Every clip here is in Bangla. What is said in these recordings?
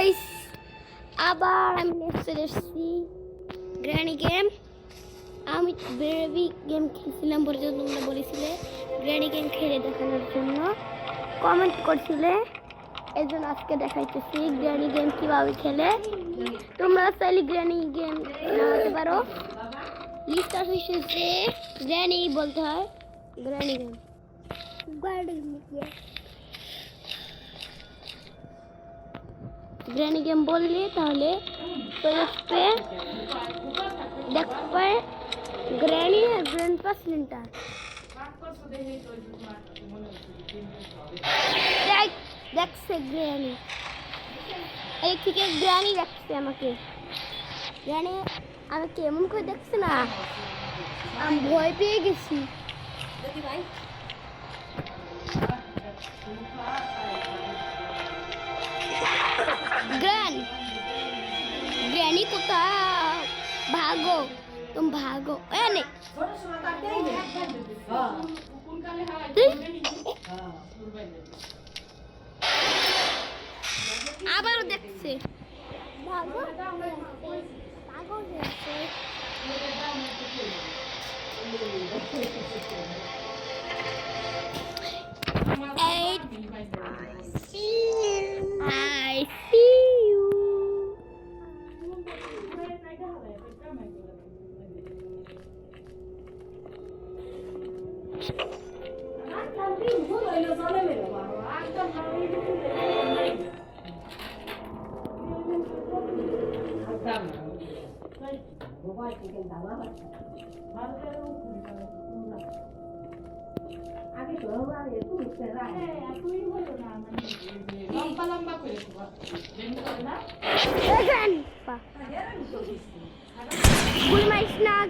গাইস, আবার আমি নেক্সট চলে এসেছি গ্র্যানি গেম। আমি বেবি গেম খেলছিলাম বলে তোমরা বলেছিলে গ্র্যানি গেম খেলে দেখানোর জন্য, কমেন্ট করছিলে, এই জন্য আজকে দেখাইতেছি গ্র্যানি গেম কীভাবে খেলে। তোমরা চাইলে গ্র্যানি গেম নামাতে পারো। লিস্ট অফিসে গ্র্যানি বলতে হয়, গ্র্যানি গেম গ্র্যানি গেম বললে তাহলে আসবে, দেখবে গ্র্যানি আর গ্র্যান্ডপা সেন্টার। দেখছে গ্র্যানি, এই থেকে গ্র্যানি দেখছে আমাকে। গ্র্যানি আমি কেমন করে দেখছে না, আমি ভয় পেয়ে গেছি। ভাই ग्रैनी कोথায় भागो, तुम भागो। नहीं আবারও দেখছে ভাগো ভাগো দেখছে। I see you.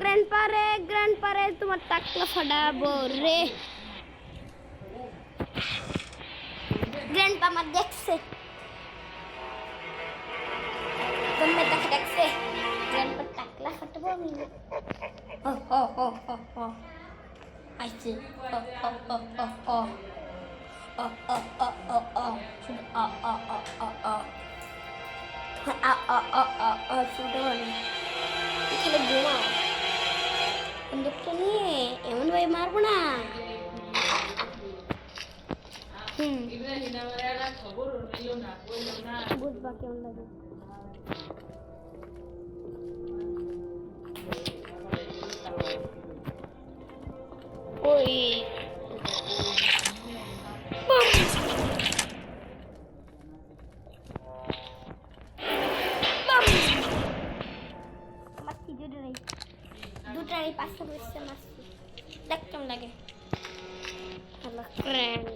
ग्रैंडपा रे तुम्हार टाकला फटाबो रे। ग्रैंडपा मत देखছে, তুমি তাকে দেখছে। গ্রैंडपा টাকলা ফটাবো আমি। আইছে এখানে বোমা বন্দুকটা নিয়ে এমন ভাবে মারবো না। বুঝবা কেমন লাগে। ওই দুটারই পাশে বসে মারছি, দেখ কেমন লাগে। হ্যালো ফ্রেন্ড,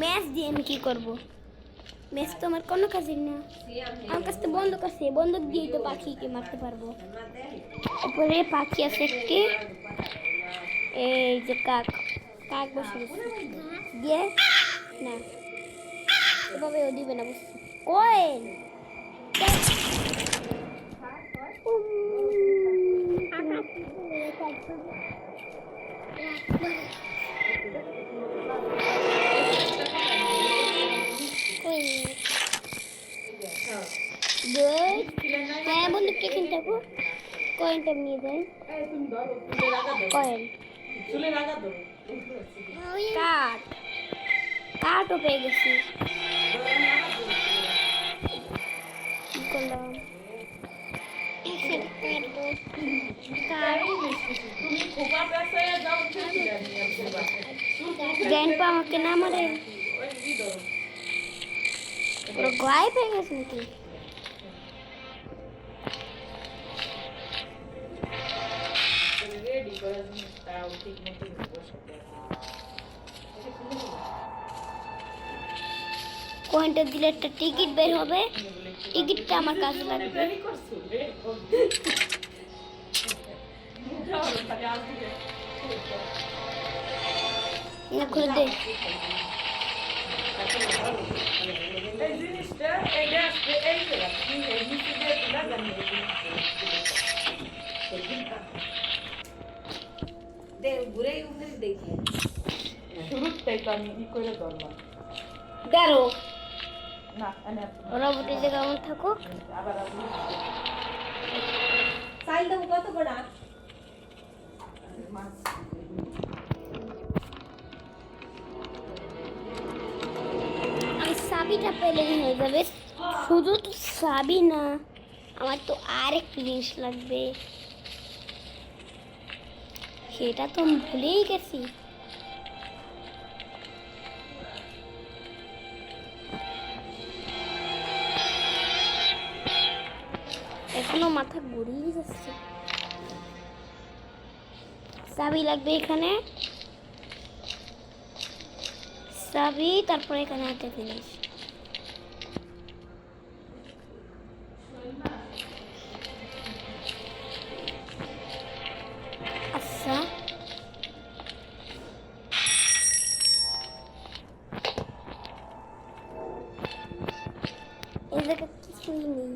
ম্যাচ দিয়ে আমি কি করবো? ম্যাচ তো আমার কোনো কাজের না, আমার কাছে তো বন্দুক আছে, বন্দুক দিয়েই তো পাখিকে মারতে পারবো। উপরে পাখি আছে একটি, এই যে কাক, কাক বসে দিয়ে না এভাবে ও দিবে না, বুঝছি। কোয়েল হ্যাঁ বন্ধুকে কিনতে হবে, কয়েনটা নিয়ে যাই। কয়েন কাঠ, কাঠও পেয়ে গেছি। কি করলাম? গ্র্যান্ডপা আমাকে না মারে, পুরো গায়ে পেয়ে গেছে নাকি? কয়েনটা দিলে একটা টিকিট বের হবে, টিকিটটা আমার কাছে লাগবে। না খুলে দে। ঘুরে উঠে দেখি শুরুতেই তো আমি ই করে ধরলাম গারো না ওরা বুটে যে কেমন থাকুক আবার চাইল দেবো কত বড় আমি সাবিটা পেলেই হয়ে যাবে শুধু তো সাবি না আমার তো আরেকটা জিনিস লাগবে সেটা তো আমি ভুলেই গেছি এখনো মাথা ঘুরিয়ে যাচ্ছে চাবি লাগবে এখানে চাবি তারপরে এখানে একটা জিনিস আচ্ছা এই জায়গা কিছুই নেই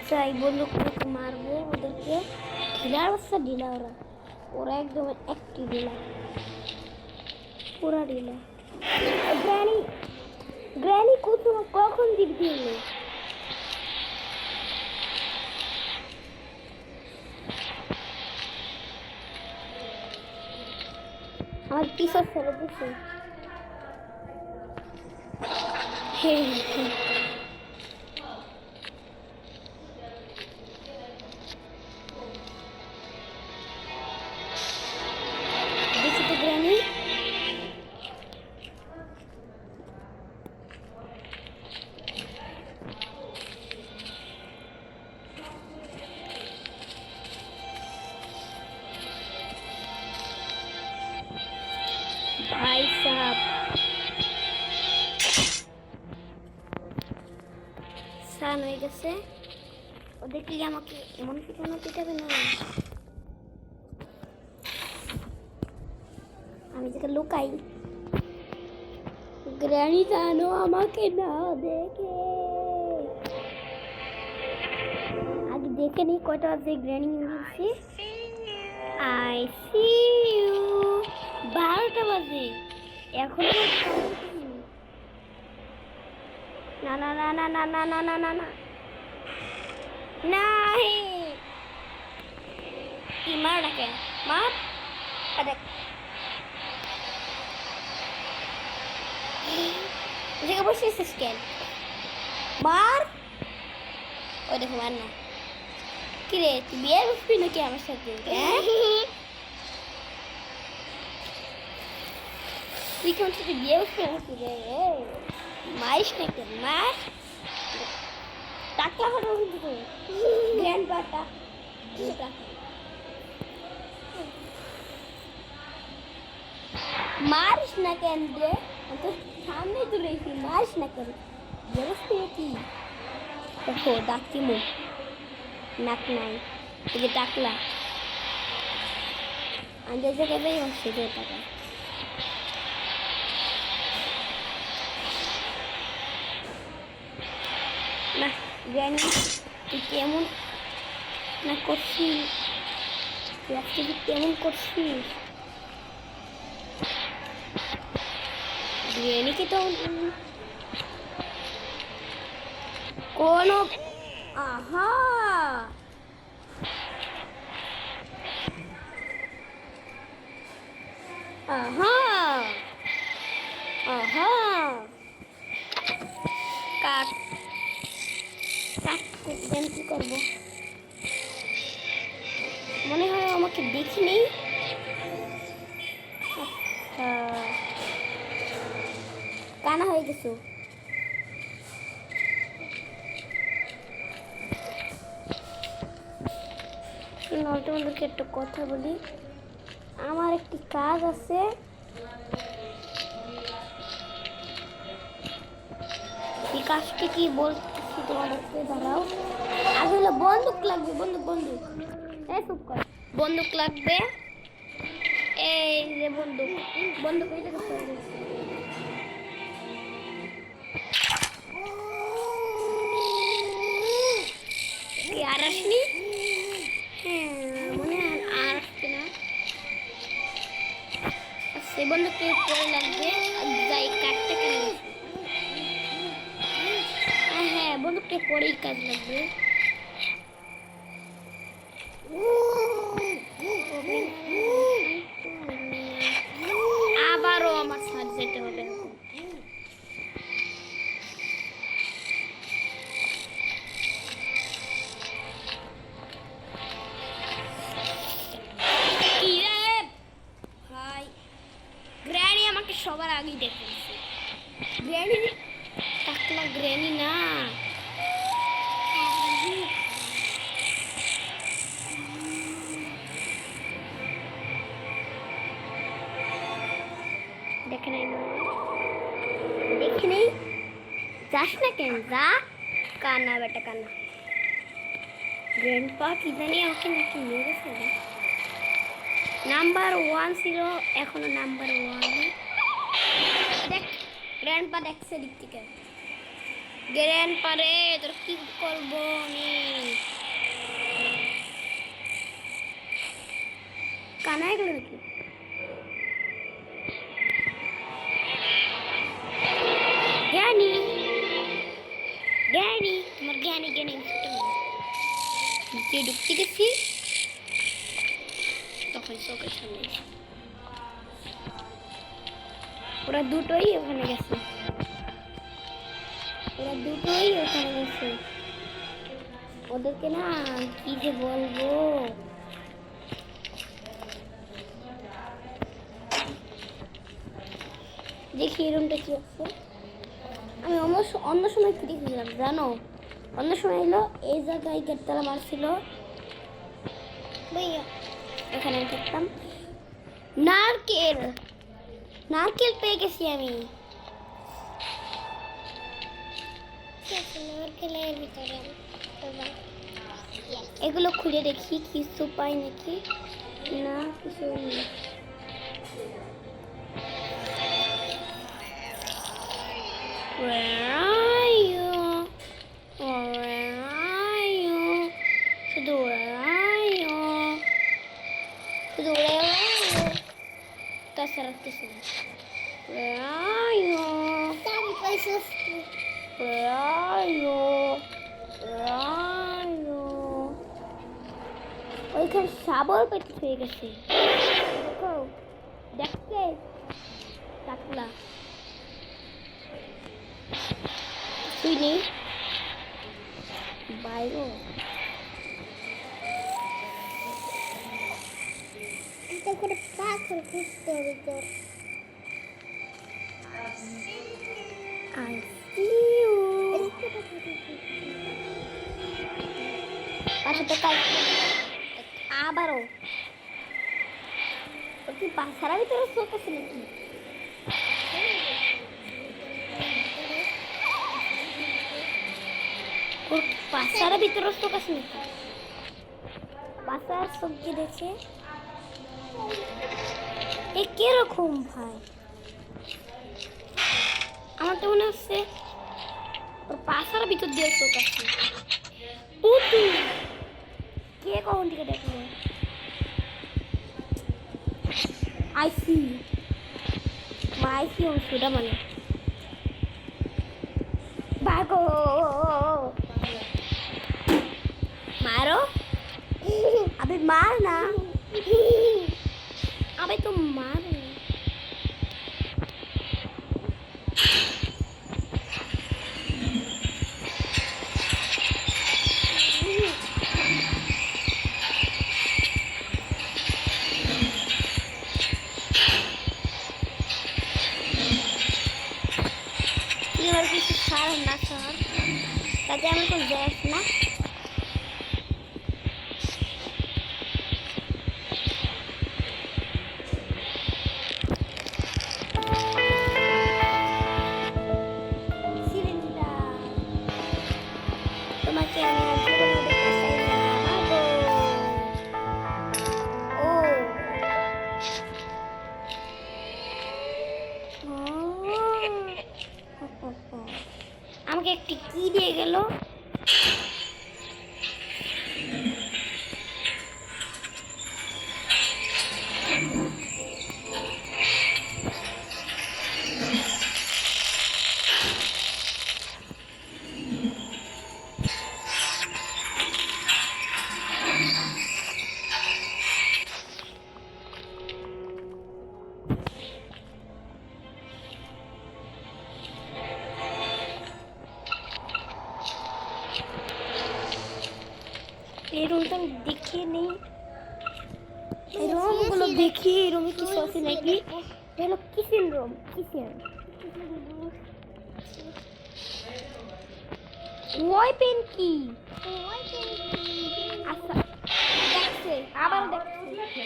যাই বন্দুকটাকে মারবো ওদেরকে ঢিলার বাচ্চা ঢিলা ওরা ওরা একদম একটি ঢিলা পুরা ঢিলা গ্র্যানি গ্র্যানি কখন দিবি এলো আমার পিছন ফেলে দিছে দেখি তো গ্র্যানি ভাই সাহেব সান হয়ে গেছে ওদের কি আমাকে এমন পিটানো পিটাবে না আমি যেটা লুকাই গ্র্যানি জানো আমাকে না দেখে আগে দেখে নি কয়টা বাজে গ্র্যানি দিচ্ছি আই সি ইউ 12টা বাজে এখন না না না না না না না না না না নাই কি মার ডাকে মার দেখ জায়গা বসেছিস কেন মার ওই দেখো মার না কিরে তুই বিয়ে বসবি নাকি আমার সাথে তুই কেমন সাথে বিয়ে বসবি নাকি রে মারিস না কেন মার টাকলা হলো কিন্তু গ্র্যান্ড পাটা মারিস না কেন রে তো সামনে তুলেছি মারিস না কেন ব্যবস্থা কি দেখো ডাকছি মুখ নাক নাই এই যে টাকলা আন্দাজ জায়গায় হচ্ছে যে টাকা না জানি তুই কেমন না করছিস তুই আজকে তুই কেমন করছিস বিরিয়ানিকে তো কোনো আহা আহা আহা কাট কাট করবেন কি করবো মনে হয় আমাকে দেখিনি কানা হয়ে গেছো তোমাদেরকে একটা কথা বলি আমার একটি কাজ আছে এই কাজটি কি বলছি তোমাদেরকে দাঁড়াও আগে হলো বন্দুক লাগবে বন্দুক বন্দুক এই চুপ কর বন্দুক লাগবে এই যে বন্দুক বন্দুক এই জায়গায় পড়ে গেছে আর আসনি? হ্যাঁ মনে হয় আর আসছে না। সে বন্ধুকে পরে লাগবে, যাই কাঠটা কেন গেছে। হ্যাঁ বন্ধুকে পরেই কাজ লাগবে। আবারও আমার সাথ যেতে হবে এখন। কি রে ভাই, গ্র্যানি আমাকে সবার আগেই দেখেছে। গ্র্যানি টাকলা গ্র্যানি না, দেখে নাই মনে হয়। দেখে নেই, যাস না কেন, যা। কানা বেটা কানা। গ্র্যান্ডপা কি জানি ওকে নাকি মেরেছে। নাম্বার 1 ছিল, এখনো নাম্বার 1। দেখ গ্র্যান্ডপা দেখছে দিক থেকে। গ্র্যান্ডপা রে তোর কি করবো আমি। কানা এগুলো নাকি? জ্ঞানী জ্ঞানী, তোমার জ্ঞানী জ্ঞানী নিচে ঢুকতে গেছি, তখন চোখের সামনে ওরা দুটোই ওখানে গেছে। ওদেরকে না কি যে বলবো। দেখি এই রুমটা কি আছে। আমি অন্য সময় কি দেখেছিলাম জানো? অন্য সময় এলো এই জায়গায় গেটতলা মারছিল, এখানে থাকতাম। নারকেল নারকেল পেয়ে গেছি আমি। নারকেলের ভিতরে এগুলো খুলে দেখি কিছু পাই নাকি না, কিছু নেই। Where are you? Where are you? শুধু where are you? শুধু where are you? তাছাড়া কিছু না। Where are you? Where are you? Where are you? ওইখানে সাবর পেটে হয়ে গেছে। দেখো দেখতে টাকলা তুই নেই বাইরে। এটা করে পাথর খুঁজতে হবে তোর। I see you. পাথরটা কাল আবারও ওর কি পাশারা ভিতরে চোখ আছে নাকি? ওর পাশারা ভিতরে চোখ আছে নাকি? পাশার চোখ কি দেখে এ কিরকম ভাই? আমার তো মনে হচ্ছে ওর পাশার ভিতর দিয়ে চোখ আছে। পুতু কে কখন থেকে দেখলো? আইসি অংশটা মানে ভাগো মারো। আবে মার না, আবে তো মার। এবার কিছু ছাড় না ছাড়, তাতে আমার কোনো দেখ না। তোমাকে আমি আর জীবনে দেখতে চাই না, ভাগো। ও আমাকে একটি কি দিয়ে গেল? এই রুমটা আমি দেখে নেই, এই রুমগুলো দেখি, এই রুমে কিছু আছে নাকি। এটা হলো কিচেন রুম, কিচেন। ওই পেন কি? আচ্ছা দেখছে, আবার দেখছে।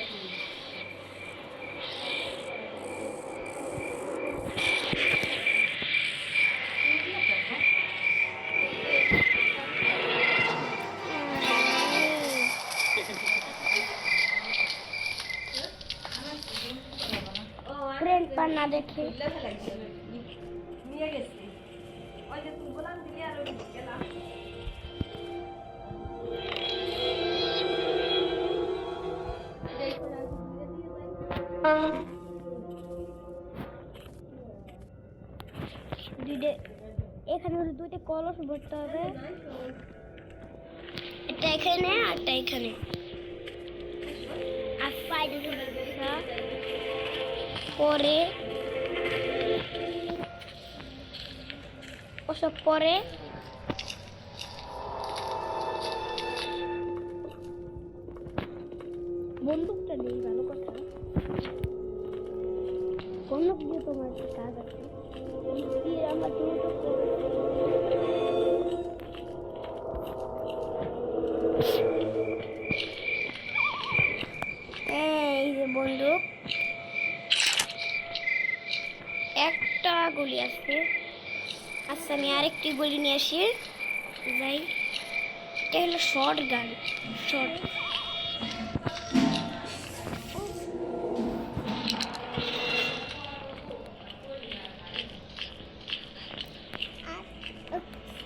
গ্র্যান্ডপা না দেখে নিয়ে গেছি ওই যে তুমি বললাম দিলি আর ওই গেলাম এখানে হলো দুইটা কলস ভরতে হবে, এটা এখানে আর এটা এখানে। আর পরে ওসব পরে বন্দুকটা নেই, ভালো কথা। বন্দুক দিয়ে তোমার কাজ আছে, দিয়ে আমরা দুটো এই যে বন্দুক, একটা গুলি আছে। আচ্ছা আমি আরেকটি গুলি নিয়ে আসি, যাই। এটা হলো শর্ট গান, শর্ট।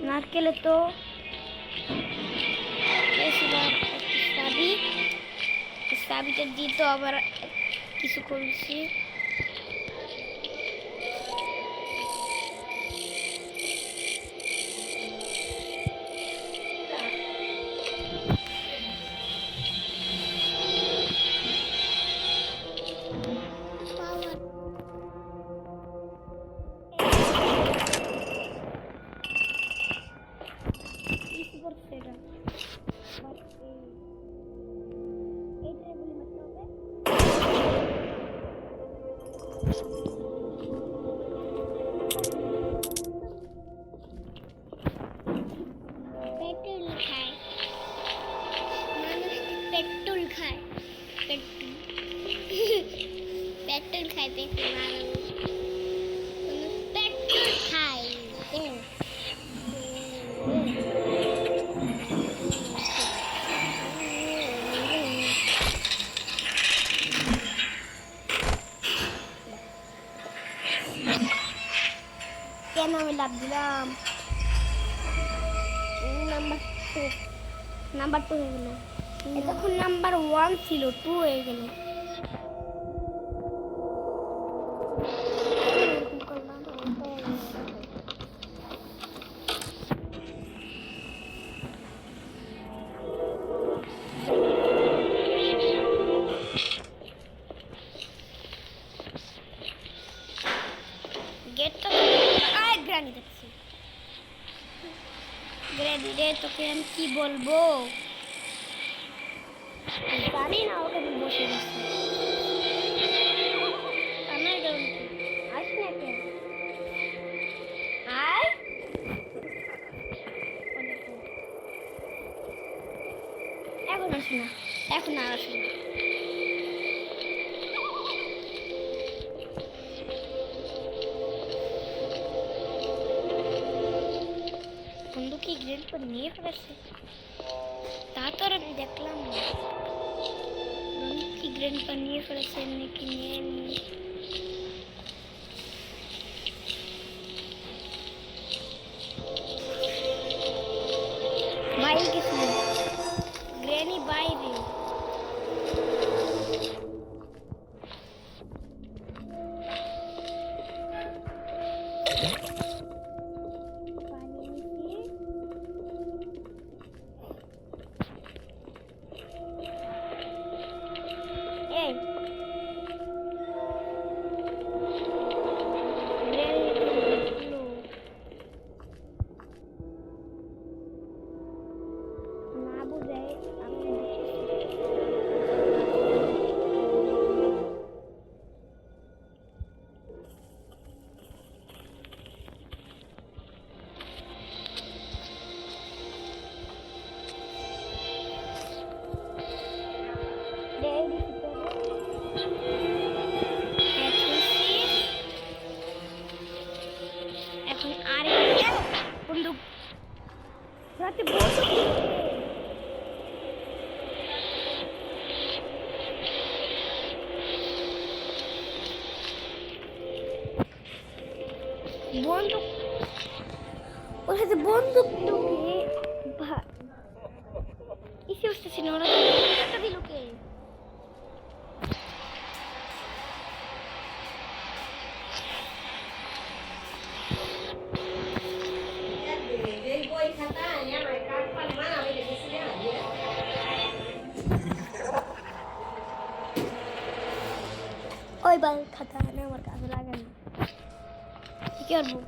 নারকেলে তো চাবিটা দিত, আবার কিছু করছি। পেট্রোল খায় মানুষ, পেট্রোল খায়, পেট্রোল খায়, পেট্রোল মানুষ পেট্রোল খায়। কেন আমি লাভ দিলাম? নাম্বার টু হয়ে গেল, তখন নাম্বার 1 ছিল, 2 হয়ে গেল। গেটটা গ্রানি দেখছি, গ্রানি রে তোকে আমি কি বলবো জানি না, ওখানে বসে গেছি। আমার আস না কেন, আয় এখন আসি না, এখন আর আসি না। বন্ধু কি গ্রেড পর নিয়ে ফেলেছে, তা তো আর আমি দেখলাম না। বন্ধু কি গ্রেড পর নিয়ে ফেলেছে নাকি নিয়ে নি। বাইরে গেছিল, গ্রেনি বাইরে। বন্দুক ওর হাতে বন্দুক ঢুকে ইসে উঠতেছি না ওরা একটা দিল কে ওই বই খাতা না আমার কাছে লাগে না কি করবো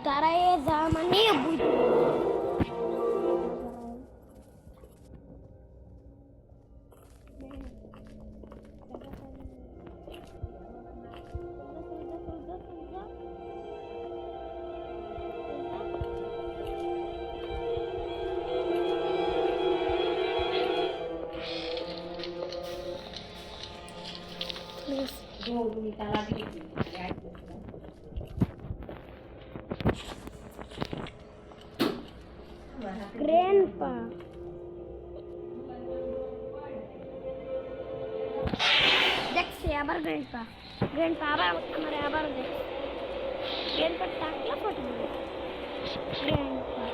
দাঁড়ায় যা মানে Grandpa. দেখছে আবার গ্র্যান্ডপা গ্র্যান্ডপা আবার আমারে আবার দেখছে গ্র্যান্ডপা টাকলা ফটো দিল গ্র্যান্ডপা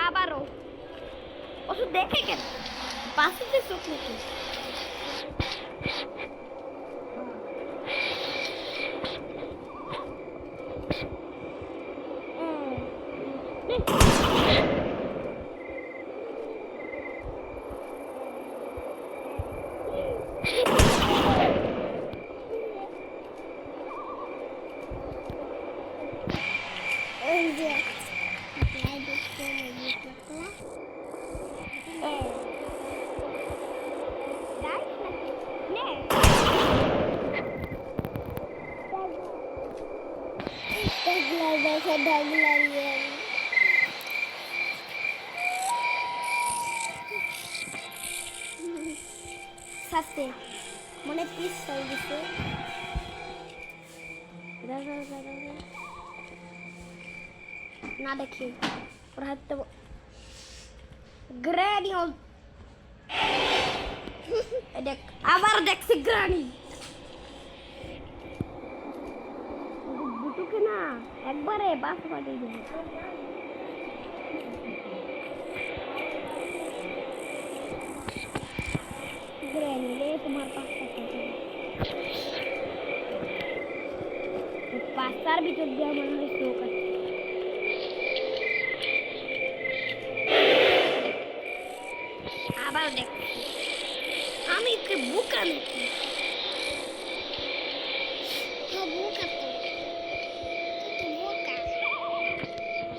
আবারও ওষুধ দেখে কেন পাশে যে চোখ নাকি সাথে মনে পিস হয়ে গেছে না দেখি ওর হাতে গ্রানি দেখ আবার দেখছি গ্রানি বুটুকে না একবারে বাস পাঠিয়ে দেবে ग्रैनी ले तुम्हारे पास पास्तार भी चल गया मन में शो कर आबार देख हम इसके बुका नहीं तो बुका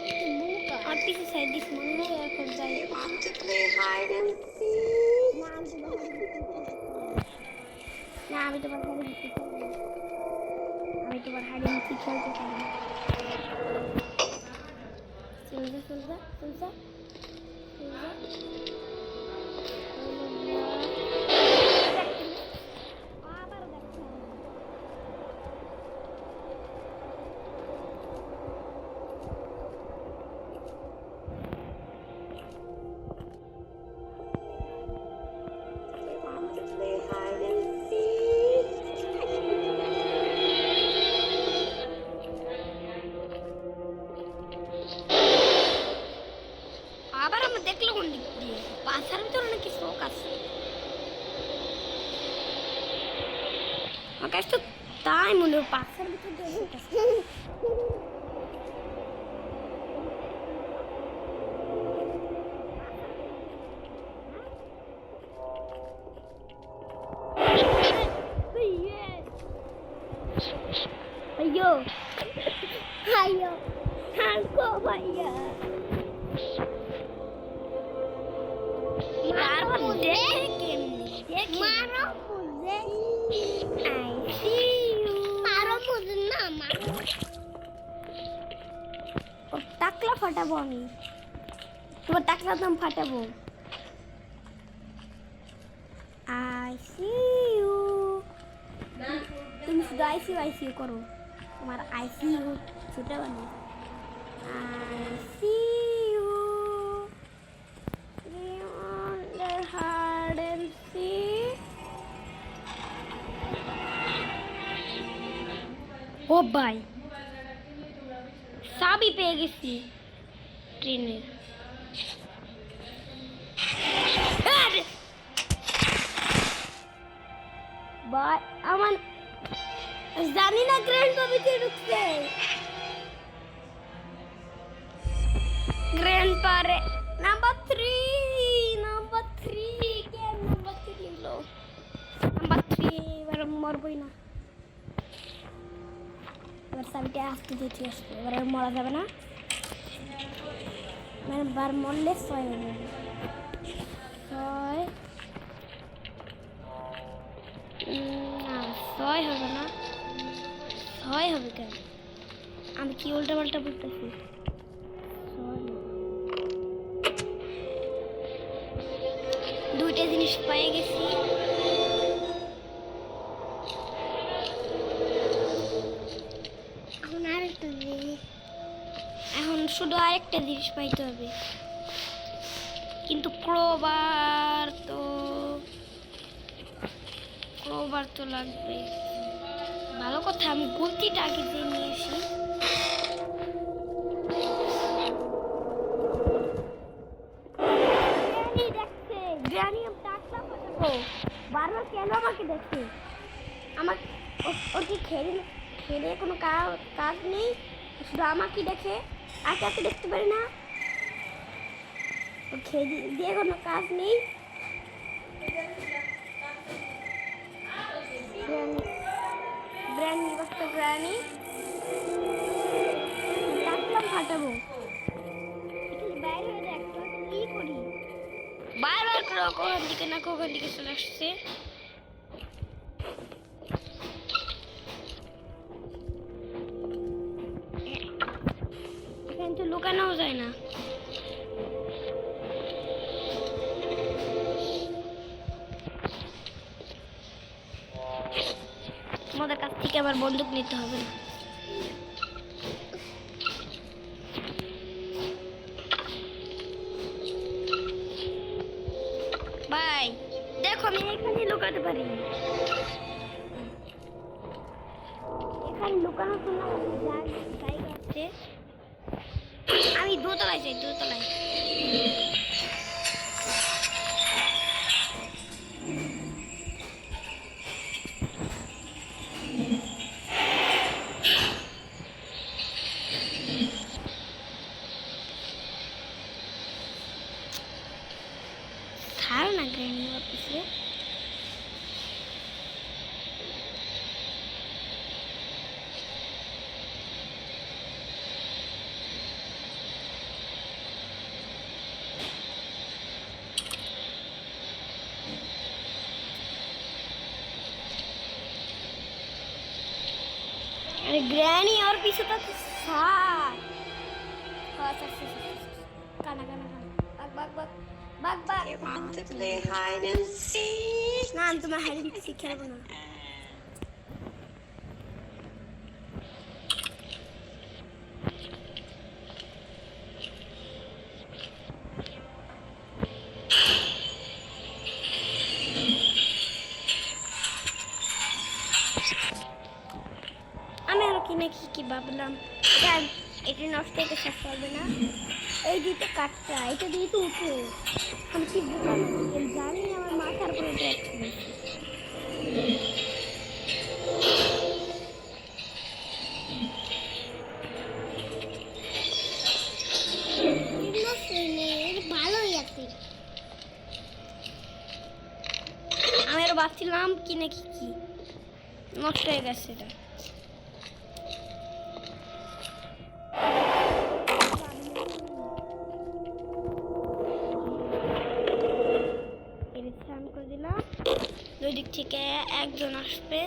तो बुका और पीछे साइड दिस मन में यार कर जाए want to play hide and seek ना अभी तो बता रही थी अभी तो बढ़ा रही थी चलते चलते सुन পাশার ভিতরে নাকি শোক আছে আমার কাছে তো তাই মনে হয় পাশার ভিতরে শোক আছে अयो अयो हमको भैया मारो मुझे मारो मुझे आई सी ফাটাবো আমি, তোমার টাকলার দাম ফাটাবো। আই সি ইউ, তুমি শুধু আইসিউ করো, তোমার আইসিইউ ছোট বানি। I C U hard and C. ও ভাই, চাবি পেয়ে গেছি ট্রেনের। ভাই আমার জানি না গ্র্যান্ড পাপিতে ঢুকছে। গ্র্যান্ড পারে নাম্বার 3 কেন নাম্বার 3 হলো? নাম্বার 3 এবার মরবই না। এবার চাবিটা আসতে দিতে আসবে, এবার আর মরা যাবে না। মানে বার মরলে 6 হবে, 6 না 6 হবে না, 6 হবে কেন? আমি কি উল্টা পাল্টা বলতেছি? দুইটা জিনিস পেয়ে গেছি। এখন আরেকটা জিনিস, এখন শুধু আরেকটা জিনিস পাইতে হবে, কিন্তু ক্রোবার তো লাগবে। ভালো কথা, আমি গলতিটা আগে দিয়ে নিয়ে আসি। বারবার কেন আমাকে দেখছে? আমার ওর কি খেলে কোনো কাজ নেই, শুধু আমাকে দেখে, আর কাউকে দেখতে পারি না। ও খেয়ে দিয়ে কোনো কাজ নেই। গ্রানি বস্তা গ্রানি ডাকলাম ফাটাবো, বাইরে হয়ে যায় একটা কি করি, বারবার কখন দিকে চলে আসছে। এখানে তো লুকানোও যায় না। আমাদের কাছ থেকে আবার বন্দুক নিতে হবে না। ভাই দেখো, আমি এখানে লুকাতে পারি, এখানে লুকানোর জন্য জায়গা আছে। আমি দোতলায় যাই, দোতলায়। ছাড় না গ্র্যানি অফিসে। अरे ग्रैनी और पीछे तक साथ काना bug You want to play hide and seek? ना हम तुम्हें हाइड एंड सीख खेलबो ना। আমি আর কি ভাবলাম, এটা নষ্ট হতে শেষ করবে না। এই দিতে কাটটা, এটা দিয়ে তো উঠে আমি কি জানি, আমার মাথার উপরে ভালোই আছে। আমি আর ভাবছিলাম কি নাকি কি নষ্ট হয়ে গেছে এটা। দুই দিক থেকে একজন আসবে,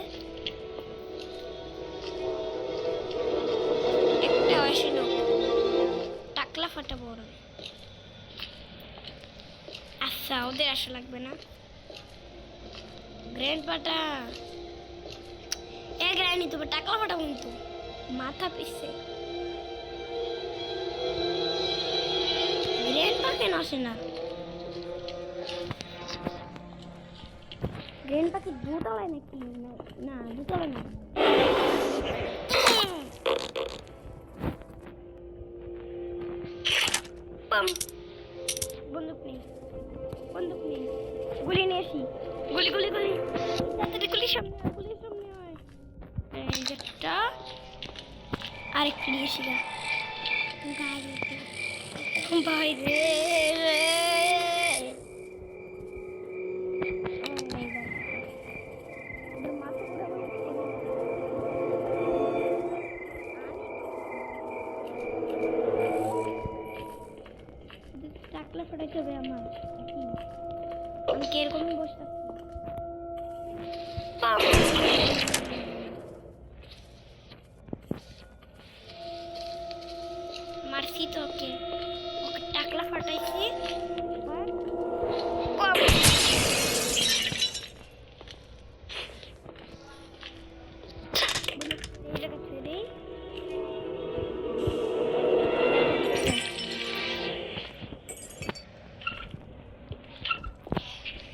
একটা আসি লোক টাকলা ফাটা একটা বড় আচ্ছা ওদের আসা লাগবে না গ্র্যান্ডপাটা এ গ্র্যান্ডি তবে টাকলা ফাটা কিন্তু মাথা পিছে গ্র্যান্ডপা কেন আসে না গ্র্যান্ডপা কি দুতলায় নাকি না দুতলায় না বন্দুক নেই গুলি নিয়ে আসি গুলি তাড়াতাড়ি গুলির সামনে হয় এই যেটা আরেকটা নিয়ে আসি ভাই রে টাকলা ফটাইতে হবে আমার আমি কিরকম বসে থাকছি মারছি তো ওকে টাকলা ফাটাইছি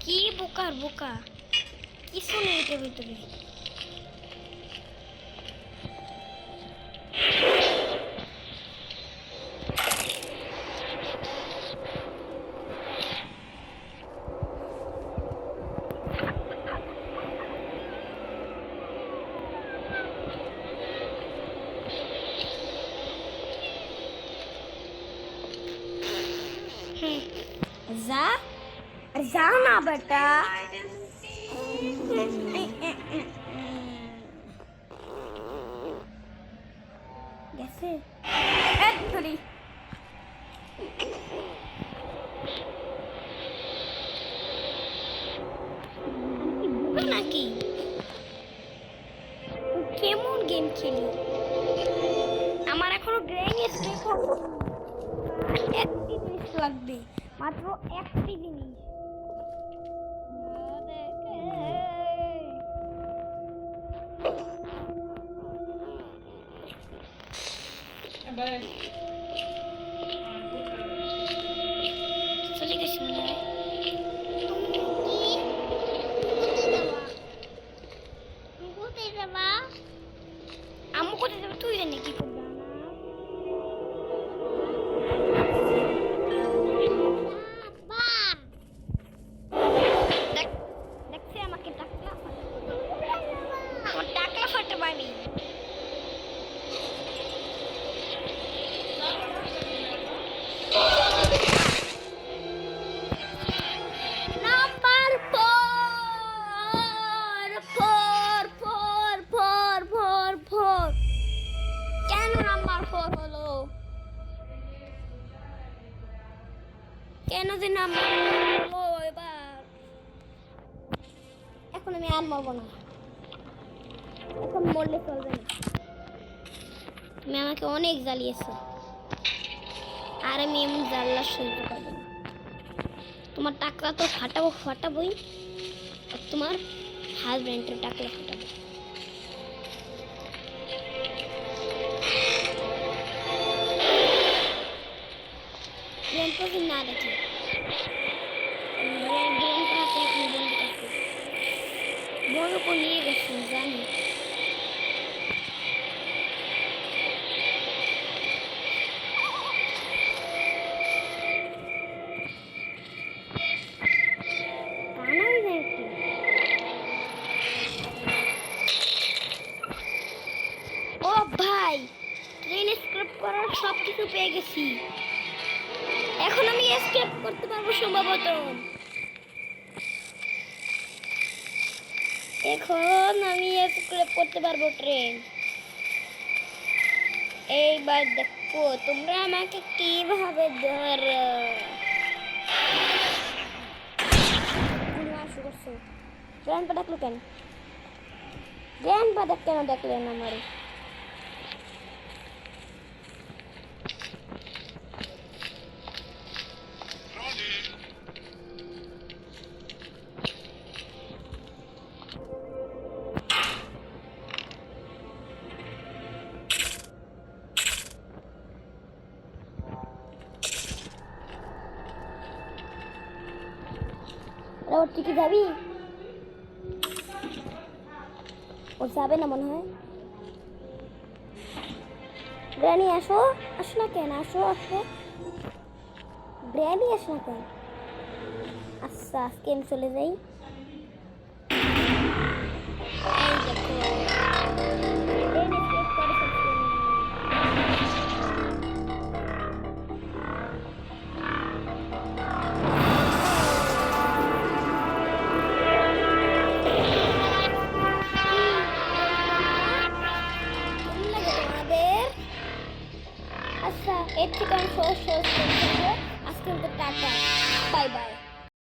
কি বোকা কিছু নেই এটার ভিতরে जा ना बेटा Hide and seek. कैसे নাকি কেমন গেম খেলি আমার এখনো ড্রয়িং স্টেপ একটি জিনিস লাগবে মাত্র একটি জিনিস চলে গেছি মনে হয় আম্মু কোথায় যাবে তুই জানি কি করবে দেখছে আমাকে টাকলা ফাটে বানি নাম্বার ফোর কেন নাম্বার 4 হলো কেন যে নাম্বার হলো এবার এখন আমি আর মরবো না এখন মরলে চলবে না তুমি আমাকে অনেক জ্বালিয়েছো আর আমি এমন জ্বালা সহ্য করবো না তোমার টাকলা তো ফাটাবোই আর তোমার হাজব্যান্ডের টাকলা ফাটাবো না দেখি বড় করে নিয়ে গেছেন জানি ও ভাই ট্রেন স্ক্রিপ্ট করার সব কিছু পেয়ে গেছি এখন আমি এসকেপ করতে পারবো সম্ভবত এখন আমি এসকেপ করতে পারবো ট্রেন এইবার দেখো তোমরা আমাকে কিভাবে ধরো গ্র্যান্ডপা ডাকলো কেন গ্র্যান্ডপা কেন ডাকলেন আমার রোড তুই কি যাবি? ও যাবে না মনে হয়। গ্র্যানি আসো, আসো না কেন? আসো আসো, গ্র্যানি আসো না কেন? আচ্ছা আজকে আমি চলে যাই। এই দেখো, গ্র্যানি সেভ করে ফেলছি আমি। কেমন লাগে তোমাদের? আচ্ছা এর থেকে আমি সহজ সহজ করে দেবো। আজকের মতো টাটা, বাই বাই।